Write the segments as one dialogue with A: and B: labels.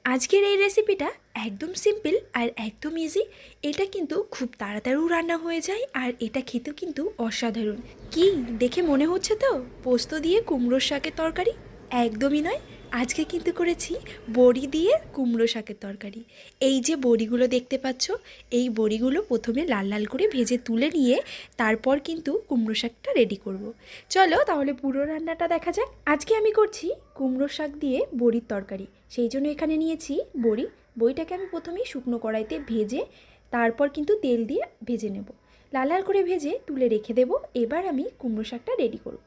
A: আজকের এই রেসিপিটা একদম সিম্পল আর একদম ইজি। এটা কিন্তু খুব তাড়াতাড়িও রান্না হয়ে যায় আর এটা খেতেও কিন্তু অসাধারণ। কি দেখে মনে হচ্ছে তো পোস্ত দিয়ে কুমড়োর শাকের তরকারি? একদমই নয়। আজকে কিন্তু করেছি বড়ি দিয়ে কুমড়ো শাকের তরকারি। এই যে বড়িগুলো দেখতে পাচ্ছ, এই বড়িগুলো প্রথমে লাল লাল করে ভেজে তুলে নিয়ে তারপর কিন্তু কুমড়ো শাকটা রেডি করব। চলো তাহলে পুরো রান্নাটা দেখা যাক। আজকে আমি করছি কুমড়ো শাক দিয়ে বড়ির তরকারি। সেই জন্য এখানে নিয়েছি বড়ি। বড়িটাকে আমি প্রথমেই শুকনো কড়াইতে ভেজে তারপর কিন্তু তেল দিয়ে ভেজে নেব। লাল লাল করে ভেজে তুলে রেখে দেব। এবার আমি কুমড়ো শাকটা রেডি করব।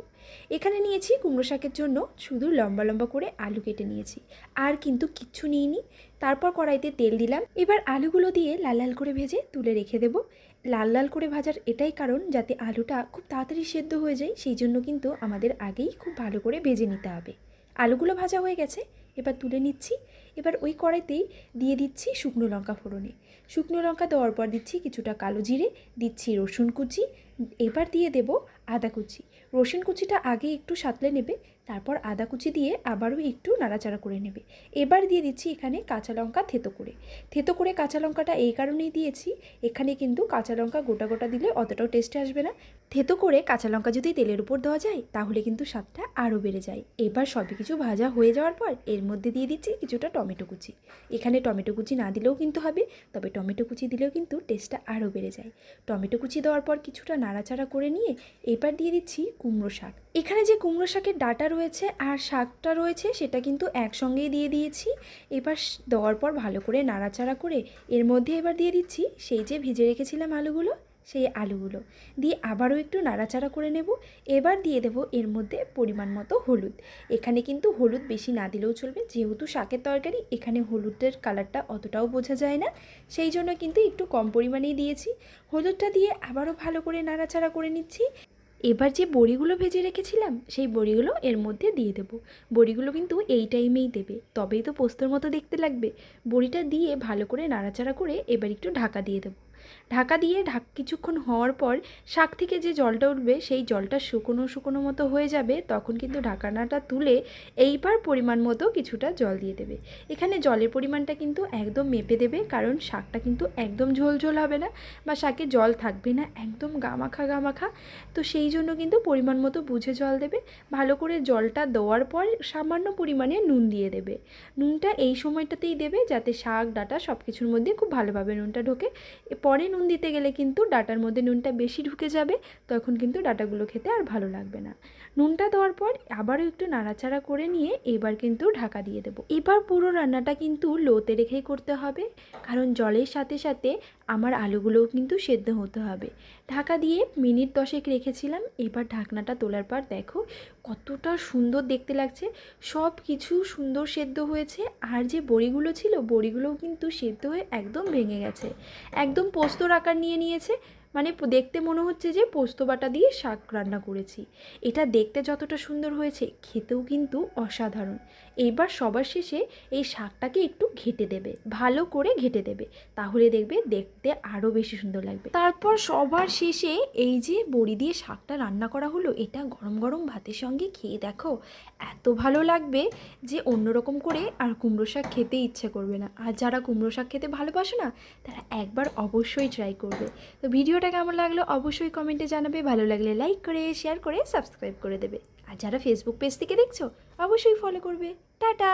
A: এখানে নিয়েছি কুমড়ো শাকের জন্য শুধু লম্বা লম্বা করে আলু কেটে নিয়েছি, আর কিন্তু কিচ্ছু নিইনি। তারপর কড়াইতে তেল দিলাম। এবার আলুগুলো দিয়ে লাল লাল করে ভেজে তুলে রেখে দেব। লাল লাল করে ভাজার এটাই কারণ যাতে আলুটা খুব তাড়াতাড়ি সেদ্ধ হয়ে যায়, সেই জন্য কিন্তু আমাদের আগেই খুব ভালো করে ভেজে নিতে হবে। আলুগুলো ভাজা হয়ে গেছে, এবার তুলে নিচ্ছি। এবার ওই কড়াইতেই দিয়ে দিচ্ছি শুকনো লঙ্কা ফোড়নে। শুকনো লঙ্কা দেওয়ার পর দিচ্ছি কিছুটা কালো জিরে, দিচ্ছি রসুন কুচি, এবার দিয়ে দেব আদা কুচি। রসুন কুচিটা আগে একটু সাঁতলে নেবে, তারপর আদা কুচি দিয়ে আবারও একটু নাড়াচাড়া করে নেবে। এবার দিয়ে দিচ্ছি এখানে কাঁচা লঙ্কা থেতো করে কাঁচা লঙ্কাটা এই কারণেই দিয়েছি, এখানে কিন্তু কাঁচা লঙ্কা গোটা গোটা দিলে অতটাও টেস্টে আসবে না। থেতো করে কাঁচা লঙ্কা যদি তেলের উপর দেওয়া যায় তাহলে কিন্তু স্বাদটা আরও বেড়ে যায়। এবার সব কিছু ভাজা হয়ে যাওয়ার পর এর মধ্যে দিয়ে দিচ্ছি কিছুটা টমেটো কুচি। এখানে টমেটো কুচি না দিলেও কিন্তু হবে, তবে টমেটো কুচি দিলেও কিন্তু টেস্টটা আরও বেড়ে যায়। টমেটো কুচি দেওয়ার পর কিছুটা নাড়াচাড়া করে নিয়ে এবার দিয়ে দিচ্ছি কুমড়ো শাক। এখানে যে কুমড়ো শাকের ডাঁটা রয়েছে আর শাকটা রয়েছে সেটা কিন্তু একসঙ্গেই দিয়ে দিয়েছি। এবার দেওয়ার পর ভালো করে নাড়াচাড়া করে এর মধ্যে এবার দিয়ে দিচ্ছি সেই যে ভেজে রেখেছিলাম আলুগুলো, সেই আলুগুলো দিয়ে আবারও একটু নাড়াচাড়া করে নেব। এবার দিয়ে দেব এর মধ্যে পরিমাণ মতো হলুদ। এখানে কিন্তু হলুদ বেশি না দিলেও চলবে, যেহেতু শাকের তরকারি এখানে হলুদের কালারটা অতটাও বোঝা যায় না, সেই জন্য কিন্তু একটু কম পরিমাণেই দিয়েছি। হলুদটা দিয়ে আবারও ভালো করে নাড়াচাড়া করে নিচ্ছি। এবার যে বড়িগুলো ভেজে রেখেছিলাম সেই বড়িগুলো এর মধ্যে দিয়ে দেবো। বড়িগুলো কিন্তু এই টাইমেই দেবে, তবেই তো পোস্তর মতো দেখতে লাগবে। বড়িটা দিয়ে ভালো করে নাড়াচাড়া করে এবার একটু ঢাকা দিয়ে দেবো। ঢাকা দিয়ে কিছুক্ষণ হওয়ার পর শাক থেকে যে জলটা উঠবে সেই জলটা শুকনো শুকনো মতো হয়ে যাবে, তখন কিন্তু ঢাকনাটা তুলে এইবার পরিমাণ মতো কিছুটা জল দিয়ে দেবে। এখানে জলের পরিমাণটা কিন্তু একদম মেপে দেবে, কারণ শাকটা কিন্তু একদম ঝোল ঝোল হবে না বা শাকে জল থাকবে না, একদম গামাখা গামাখা। তো সেই জন্য কিন্তু পরিমাণ মতো বুঝে জল দেবে। ভালো করে জলটা দেওয়ার পর সামান্য পরিমাণে নুন দিয়ে দেবে। নুনটা এই সময়টাতেই দেবে যাতে শাক ডাঁটা সব কিছুর মধ্যে খুব ভালোভাবে নুনটা ঢোকে। পরে নুন দিতে গেলে কিন্তু ডাঁটার মধ্যে নুনটা বেশি ঢুকে যাবে, তখন কিন্তু ডাঁটাগুলো খেতে আর ভালো লাগবে না। নুনটা দেওয়ার পর আবারও একটু নাড়াচাড়া করে নিয়ে এবার কিন্তু ঢাকা দিয়ে দেবো। এবার পুরো রান্নাটা কিন্তু লোতে রেখেই করতে হবে, কারণ জলের সাথে সাথে আমার আলুগুলোও কিন্তু সেদ্ধ হতে হবে। ঢাকা দিয়ে মিনিট 10 রেখেছিলাম। এবার ঢাকনাটা তোলার পর দেখো কতটা সুন্দর দেখতে লাগছে, সব কিছু সুন্দর সেদ্ধ হয়েছে। আর যে বড়িগুলো ছিল বড়িগুলোও কিন্তু সেদ্ধ হয়ে একদম ভেঙে গেছে, একদম পোস্তর আকার নিয়ে নিয়েছে। মানে দেখতে মনে হচ্ছে যে পোস্ত বাটা দিয়ে শাক রান্না করেছি। এটা দেখতে যতটা সুন্দর হয়েছে খেতেও কিন্তু অসাধারণ। এইবার সবার শেষে এই শাকটাকে একটু ঘেঁটে দেবে, ভালো করে ঘেঁটে দেবে, তাহলে দেখবে দেখতে আরও বেশি সুন্দর লাগবে। তারপর সবার শেষে এই যে বড়ি দিয়ে শাকটা রান্না করা হলো, এটা গরম গরম ভাতের সঙ্গে খেয়ে দেখো এত ভালো লাগবে যে অন্যরকম করে আর কুমড়ো শাক খেতে ইচ্ছে করবে না। আর যারা কুমড়ো শাক খেতে ভালোবাসে না তারা একবার অবশ্যই ট্রাই করবে। তো ভিডিওটা কেমন লাগলো অবশ্যই কমেন্টে জানাবে, ভালো লাগলে লাইক করে শেয়ার করে সাবস্ক্রাইব করে দেবে। আর যারা ফেসবুক পেজ থেকে দেখছো অবশ্যই ফলো করবে। টাটা।